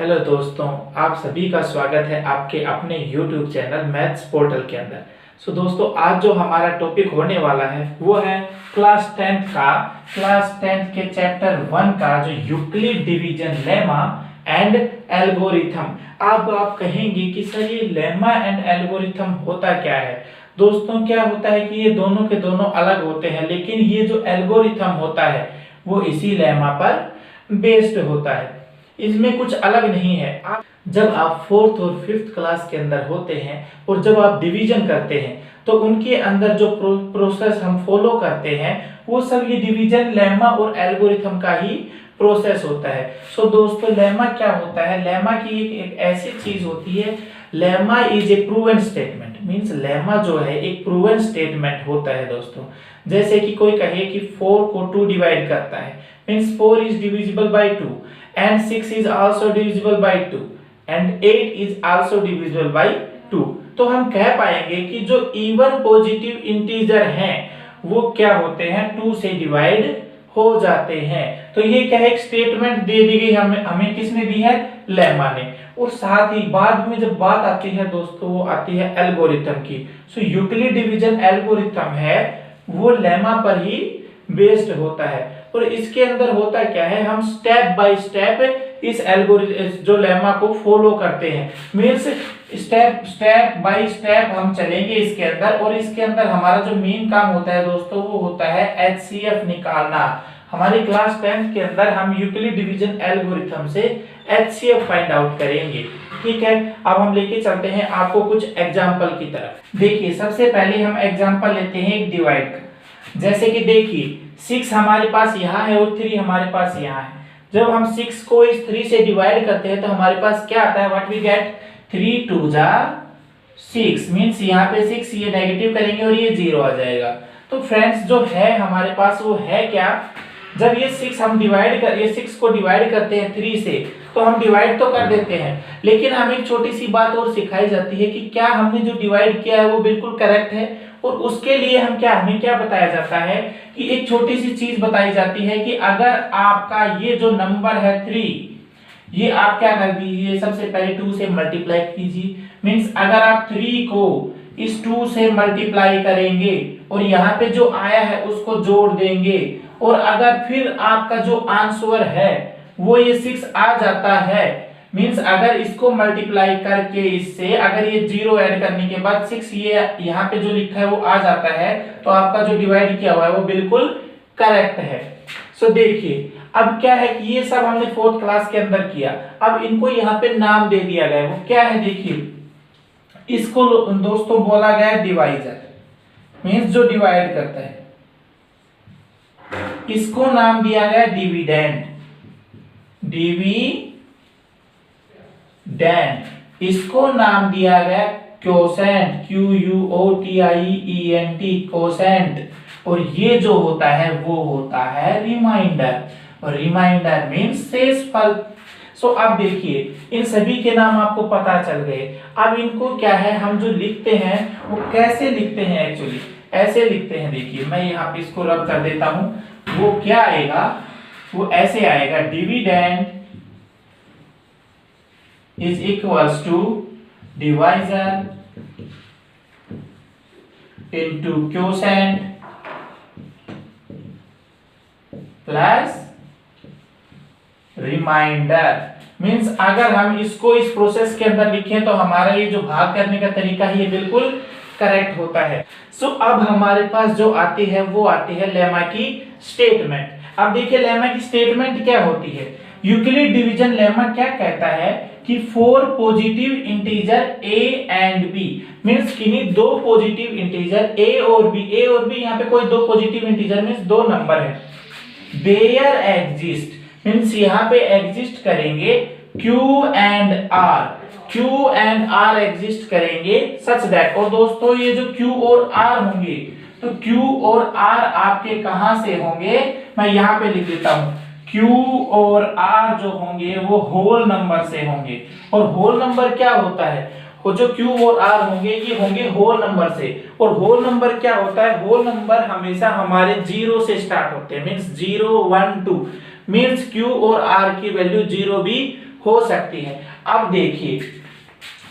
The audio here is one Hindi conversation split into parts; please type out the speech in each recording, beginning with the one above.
हेलो दोस्तों, आप सभी का स्वागत है आपके अपने YouTube चैनल मैथ्स पोर्टल के अंदर। दोस्तों, आज जो हमारा टॉपिक होने वाला है वो है क्लास 10 के चैप्टर 1 का जो Euclid division lemma and algorithm. अब आप कहेंगे कि सर ये लेमा एंड एल्गोरिथम होता क्या है। दोस्तों, क्या होता है कि ये दोनों के दोनों अलग होते हैं, लेकिन ये जो एल्गोरिथम होता है वो इसी लेमा पर बेस्ड होता है। इसमें कुछ अलग नहीं है। जब आप 4th और 5th क्लास के अंदर होते हैं और जब आप डिवीजन करते हैं तो उनके अंदर जो प्रोसेस हम फॉलो करते हैं वो सब ये डिवीजन लेमा और एल्गोरिथम का ही प्रोसेस होता है। दोस्तों, लेमा क्या होता है? लेमा की एक ऐसी चीज होती है, lemma is a proven statement. Means lemma जो है एक प्रूवन स्टेटमेंट होता है दोस्तों। जैसे कि कोई कहे कि 4 को 2 डिवाइड करता है, means 4 is divisible by 2 and 6 is also divisible by 2 and 8 is also divisible by 2। तो हम कह पाएंगे कि जो इवन पॉजिटिव इंटीजर हैं वो क्या होते हैं, 2 से डिवाइड हो जाते हैं। तो ये क्या है, एक स्टेटमेंट दे दी गई हमें किसने दी है? लेमा ने। और साथ ही बाद में जब बात आती है दोस्तों वो आती है एल्गोरिथम की। यूक्लिड डिवीजन एल्गोरिथम है वो लेमा पर ही बेस्ड होता है। और इसके अंदर होता क्या है, हम स्टेप बाय स्टेप इस एल्गोरिथम जो लेमा को फॉलो करते हैं। मींस स्टेप बाय स्टेप हम चलेंगे इसके अंदर। और इसके अंदर हमारा जो मेन काम होता है दोस्तों वो होता है HCF निकालना। हमारी क्लास 10th के अंदर हम यूक्लिड डिवीजन एल्गोरिथम से HCF फाइंड आउट करेंगे। ठीक है, अब हम लेके चलते हैं आपको कुछ एग्जाम्पल की तरफ। देखिए, सबसे पहले हम एग्जाम्पल लेते हैं एक डिवाइड का। जैसे कि देखिए 6 हमारे पास यहाँ है और 3 हमारे पास यहाँ है। जब हम 6 को इस 3 से डिवाइड करते हैं तो हमारे पास क्या आता है, व्हाट वी गेट, 3 2 जा 6। मींस यहाँ पे 6 ये नेगेटिव करेंगे और ये 0 आ जाएगा। तो फ्रेंड्स जो है हमारे पास वो है क्या, जब ये 6 हम ये 6 को डिवाइड करते हैं 3 से तो हम डिवाइड तो कर देते हैं, लेकिन हमें एक छोटी सी बात और सिखाई जाती है कि क्या हमने जो डिवाइड किया है वो बिल्कुल करेक्ट है। और उसके लिए हमें क्या बताया जाता है कि एक छोटी सी चीज बताई जाती है कि अगर आपका ये जो नंबर है 3, ये आप क्या कर दीजिए, सबसे पहले 2 से मल्टीप्लाई कीजिए। मींस अगर आप 3 को इस 2 से मल्टीप्लाई करेंगे और यहाँ पे जो आया है उसको जोड़ देंगे, और अगर फिर आपका जो आंसर है वो ये 6 आ जाता है, मींस अगर इसको मल्टीप्लाई करके इससे अगर ये 0 ऐड करने के बाद 6 ये यहाँ पे जो लिखा है वो आ जाता है, तो आपका जो डिवाइड किया हुआ है वो बिल्कुल करेक्ट है। देखिए अब क्या है कि ये सब हमने 4th क्लास के अंदर किया। अब इनको यहाँ पे नाम दे दिया गया है, वो क्या है देखिए, इसको दोस्तों बोला गया है डिवाइजर, मींस जो डिवाइड करता है। इसको नाम दिया गया डिविडेंड, इसको नाम दिया गया क्वोशेंट, QUOTIENT, क्वोशेंट। और ये जो होता है वो होता है रिमाइंडर, और रिमाइंडर मींस शेषफल। अब देखिए इन सभी के नाम आपको पता चल गए। अब इनको क्या है, हम जो लिखते हैं वो कैसे लिखते हैं, एक्चुअली ऐसे लिखते हैं। देखिए मैं यहाँ पे इसको रब कर देता हूं, वो क्या आएगा, वो ऐसे आएगा, dividend is equals to divisor into quotient plus remainder. Means अगर हम इसको इस प्रोसेस के अंदर लिखें तो हमारा ये जो भाग करने का तरीका है ये बिल्कुल करेक्ट होता है। अब हमारे पास जो आती है वो आती है लेमा की स्टेटमेंट। अब देखिए लेमा की स्टेटमेंट क्या होती है। यूक्लिड डिवीजन लेमा क्या कहता है कि 4 positive integer a and b, means किन्हीं 2 पॉजिटिव इंटीजर a और b, यहाँ पे कोई 2 पॉजिटिव इंटीजर मींस 2 नंबर है, देयर एग्जिस्ट, मींस यहाँ पे एग्जिस्ट करेंगे q एंड r एग्जिस्ट करेंगे सच दैट। और दोस्तों ये जो q और r होंगे तो q और r आपके कहां से होंगे, मैं यहाँ पे लिख देता हूं, Q और R जो होंगे वो होल नंबर से होंगे। और होल नंबर क्या होता है, वो जो Q और R होंगे ये होंगे होल नंबर से। और होल नंबर क्या होता है, होल नंबर हमेशा हमारे 0 से स्टार्ट होते हैं, मींस 0 1 2, मींस Q और R की वैल्यू 0 भी हो सकती है। अब देखिए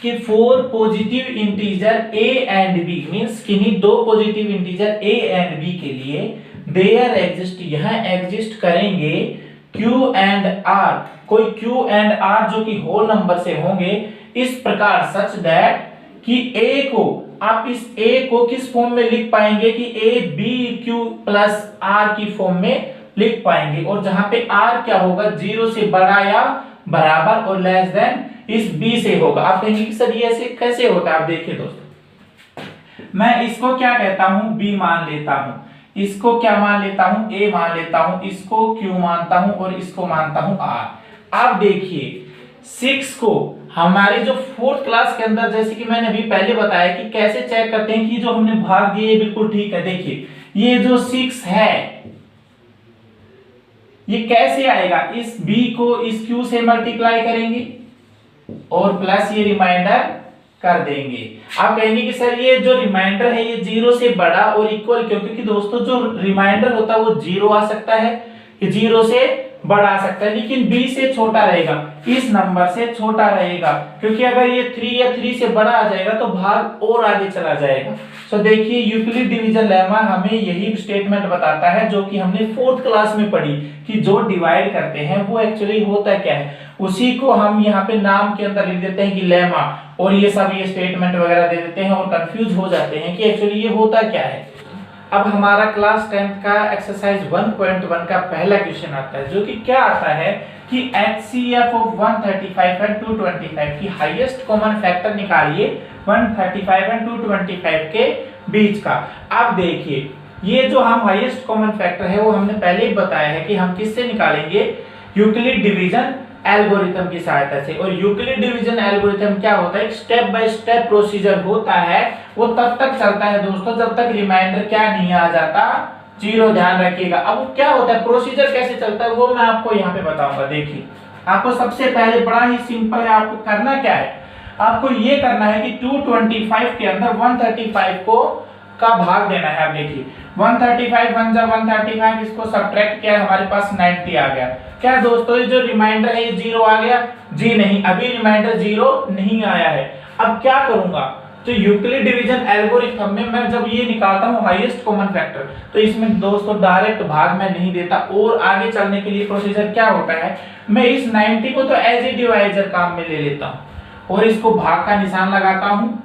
कि 4 positive integer a and b means किन्हीं दो positive integer a and b के लिए देयर एग्जिस्ट यहां एग्जिस्ट करेंगे q एंड r, कोई q एंड r जो कि होल नंबर से होंगे इस प्रकार सच दैट कि a को आप इस a को किस फॉर्म में लिख पाएंगे कि a b q plus r की फॉर्म में लिख पाएंगे, और जहां पे r क्या होगा 0 से बड़ा या बराबर और लेस देन इस b से होगा। आप कहेंगे कि सर ये ऐसे कैसे होता है? आप देखिए दोस्तों, मैं इसको क्या कहता हूं b मान लेता हूं, इसको क्या मान लेता हूं a मान लेता हूं, इसको q मानता हूं और इसको मानता हूं r। अब देखिए 6 को हमारे जो 4th क्लास के अंदर जैसे कि मैंने अभी पहले बताया कि कैसे चेक करते हैं कि जो हमने भाग दिए बिल्कुल ठीक है। देखिए ये जो 6 है ये कैसे आएगा, इस b को इस q से मल्टीप्लाई करेंगे और प्लस ये रिमाइंडर कर देंगे। आप कहेंगे कि सर ये जो रिमाइंडर है ये 0 से बड़ा और इक्वल क्यों? क्योंकि दोस्तों जो रिमाइंडर होता है वो 0 आ सकता है, ये 0 से बड़ा आ सकता है, लेकिन b से छोटा रहेगा, इस नंबर से छोटा रहेगा, क्योंकि अगर ये 3 या 3 से बड़ा आ जाएगा तो भाग और आगे चला जाएगा। सो देखिए यूक्लिड डिवीजन लेमा हमें यही स्टेटमेंट बताता है जो कि हमने 4th क्लास में पढ़ी कि जो डिवाइड करते हैं वो एक्चुअली होता क्या है, उसी को हम यहाँ पे नाम के अंदर लिख देते हैं कि लेमा, और ये सब ये स्टेटमेंट वगैरह दे देते हैं और कंफ्यूज हो जाते हैं कि एक्चुअली ये होता क्या है। अब हमारा क्लास 10th का एक्सरसाइज 1.1 का पहला क्वेश्चन आता है जो कि क्या आता है कि HCF ऑफ 135 एंड 225 की हाईएस्ट कॉमन फैक्टर निकालिए 135 एंड 225 के बीच का। अब देखिए ये जो हम हाईएस्ट कॉमन फैक्टर है वो हमने पहले ही बताया है कि हम किससे निकालेंगे, यूक्लिड डिवीजन एल्गोरिथम की सहायता से। और यूक्लिड डिवीजन एल्गोरिथम क्या होता है, एक स्टेप बाय स्टेप प्रोसीजर होता है, वो तब तक चलता है दोस्तों जब तक रिमाइंडर क्या नहीं आ जाता 0, ध्यान रखिएगा। अब क्या होता है प्रोसीजर कैसे चलता है वो मैं आपको यहाँ पे बताऊंगा। देखिए आपको सबसे पहले बड़ा ही सिंपल है, आपको करना क्या है, आपको ये करना है कि 225 के अंदर 135 को का भाग देना है। आप देखिए 135 1 जा 135, इसको सब्ट्रैक्ट किया हमारे पास 90 आ गया। क्या दोस्तों ये जो रिमाइंडर है ये 0 आ गया? जी नहीं, अभी रिमाइंडर 0 नहीं आया है। अब क्या करूंगा, तो यूक्लिड डिवीजन एल्गोरिथम में मैं जब ये निकालता हूँ हाईएस्ट कॉमन फैक्टर तो इसमें दोस्तों डायरेक्ट भाग में नहीं देता, और आगे चलने के लिए प्रोसीजर क्या होता है, मैं इस 90 को तो एज ए डिवाइजर काम में ले लेता हूँ और इसको भाग का निशान लगाता हूँ,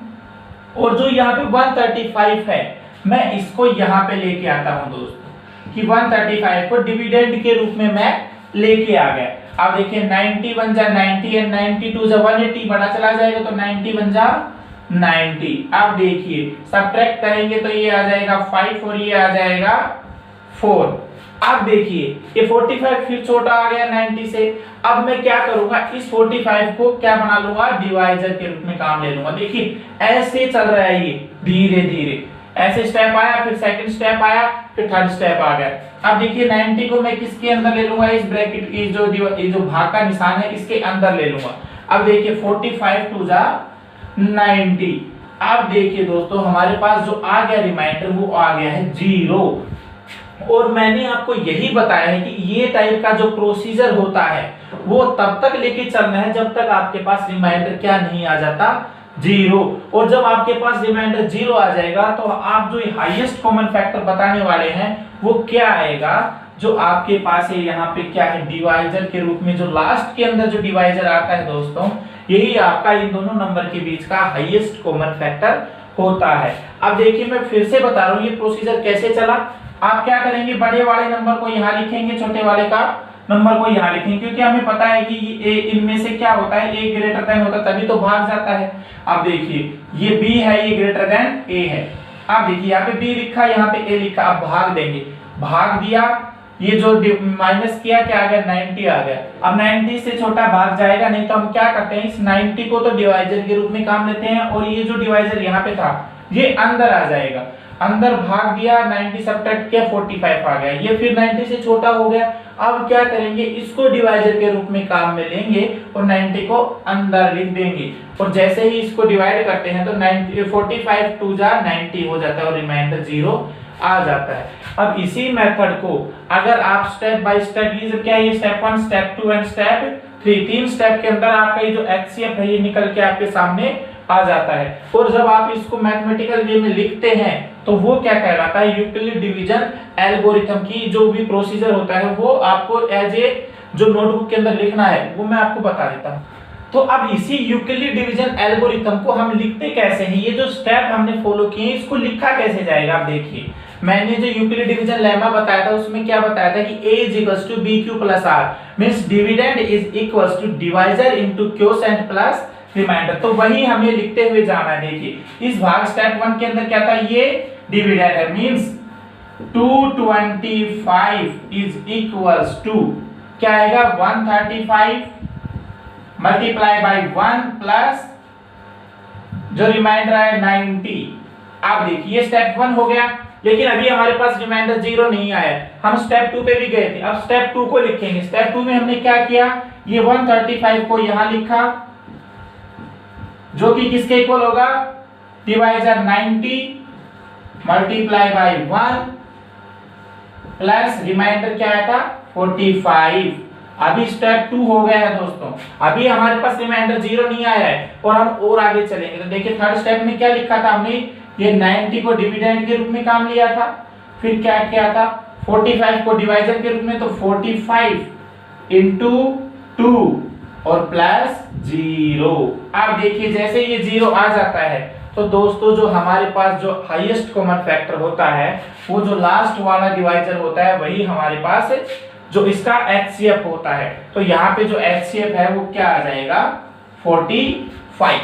और जो यहाँ पे 135 है मैं इसको यहाँ पे लेके आता हूँ दोस्तों कि 135 को डिविडेंड के रूप में मैं लेके आ गया। अब देखिए 90 1 जा 90 एंड 92 जा 180, बड़ा चला जाएगा तो 90 1 जा 90। अब देखिए सब्ट्रैक्ट करेंगे तो ये आ जाएगा 5 और ये आ जाएगा 4। अब देखिए ये 45 फिर छोटा आ गया 90 से। अब मैं क्या करूंगा, इस 45 को क्या बना लूंगा, डिवाइजर के रूप में काम ले लूंगा। देखिए ऐसे चल रहा है ये धीरे धीरे, ऐसे स्टेप आया, फिर सेकंड स्टेप आया, फिर थर्ड स्टेप आ गया। अब देखिए 90 को मैं किसके अंदर ले लूंगा, इस ब्रैकेट की जो भाग का निशान है इसके अंदर ले लूंगा। अब देखिए 45 2 जा 90। अब देखिए दोस्तों हमारे पास जो आ गया रिमाइंडर वो आ गया है 0। और मैंने आपको यही बताया है कि ये टाइप का जो प्रोसीजर होता है वो तब तक लेके चलना है जब तक आपके पास रिमाइंडर क्या नहीं आ जाता 0। और जब आपके पास रिमाइंडर 0 आ जाएगा तो आप जो हाईएस्ट कॉमन फैक्टर बताने वाले हैं वो क्या आएगा, जो आपके पास है यहाँ पे क्या है, डिवाइजर के रूप में जो लास्ट के अंदर जो डिवाइजर आता है दोस्तों यही आपका इन दोनों नंबर के बीच का हाईएस्ट कॉमन फैक्टर होता है। अब देखिए मैं फिर से बता रहा हूँ ये प्रोसीजर कैसे चला। आप क्या करेंगे, बड़े वाले नंबर को यहाँ लिखेंगे, छोटे वाले का नंबर को यहाँ लिखेंगे, क्योंकि हमें पता है कि इनमें से क्या होता है, ए ग्रेटर देन होता है तभी तो भाग जाता है। अब देखिए ये बी है, ये ग्रेटर देन ए है। अब देखिए यहाँ पे बी लिखा, यहाँ पे ए लिखा, अब भाग देंगे, भाग दिया, ये जो माइनस किया क्या आ गया 90 आ गया। अब 90 से छोटा भाग जाएगा नहीं, तो हम क्या करते हैं इस 90 को तो डिवाइजर के रूप में काम लेते हैं, और ये जो डिवाइजर यहाँ पे था ये अंदर आ जाएगा, अंदर भाग दिया, 90 सब्ट्रैक्ट किया 45 आ गया, ये फिर 90 से छोटा हो गया। अब क्या करेंगे, इसको डिवाइजर के रूप में काम में लेंगे और 90 को अंदर लिख देंगे, और जैसे ही इसको डिवाइड करते हैं तो 45 2 जा 90 हो जाता है और रिमाइंडर 0 आ जाता है। अब इसी मेथड को अगर आप स्टेप बाय स्टेप, ये क्या है, स्टेप 1 स्टेप 2 एंड स्टेप तीन स्टेप के अंदर आपका ये जो HCF है ये निकल के आपके सामने आ जाता है। और जब आप इसको मैथमेटिकल वे में लिखते हैं तो वो क्या कहलाता है, यूक्लिड डिवीजन एल्गोरिथम की जो भी प्रोसीजर होता है वो आपको एज ए जो नोटबुक के अंदर लिखना है वो मैं आपको बता देता हूँ। तो अब इसी यूक्लिड डिवीजन एल्गोरिथम को हम लिखते कैसे हैं, ये जो स्टेप हमने फॉलो किए इसको लिखा कैसे जाएगा। आप देखिए मैंने जो यूक्लिड डिवीजन लेमा बताया था उसमें क्या बताया था कि a is equals to bq plus r means dividend is equals to divisor into quotient plus remainder. तो वही हमें लिखते हुए जाना है। देखिए इस भाग स्टेप 1 के अंदर क्या था, ये डिविडेंड है मींस 225 इज इक्वल्स टू क्या आएगा 135 मल्टीप्लाई बाय 1 प्लस जो रिमाइंडर है 90। आप देखिए स्टेप 1 हो गया, लेकिन अभी हमारे पास रिमाइंडर 0 नहीं आया। हम स्टेप 2 पे भी गए थे, अब स्टेप 2 को लिखेंगे। स्टेप 2 में हमने क्या किया, ये 135 को यहां लिखा जो कि किसके इक्वल होगा, divisor 90 multiply by 1 plus remainder क्या आया था 45। अभी स्टेप 2 हो गया है दोस्तों, अभी हमारे पास रिमाइंडर 0 नहीं आया है और हम और आगे चलेंगे। तो देखिए थर्ड स्टेप में क्या लिखा था हमने, ये 90 को डिविडेंड के रूप में काम लिया था, फिर क्या किया था 45 को डिवाइजर के रूप में, तो 45 इंटू 2 और प्लस 0। अब देखिए जैसे ये 0 आ जाता है तो दोस्तों जो हमारे पास जो हाईएस्ट कॉमन फैक्टर होता है वो जो लास्ट वाला डिवाइजर होता है वही हमारे पास जो इसका HCF होता है। तो यहाँ पे जो HCF है वो क्या आ जाएगा 45।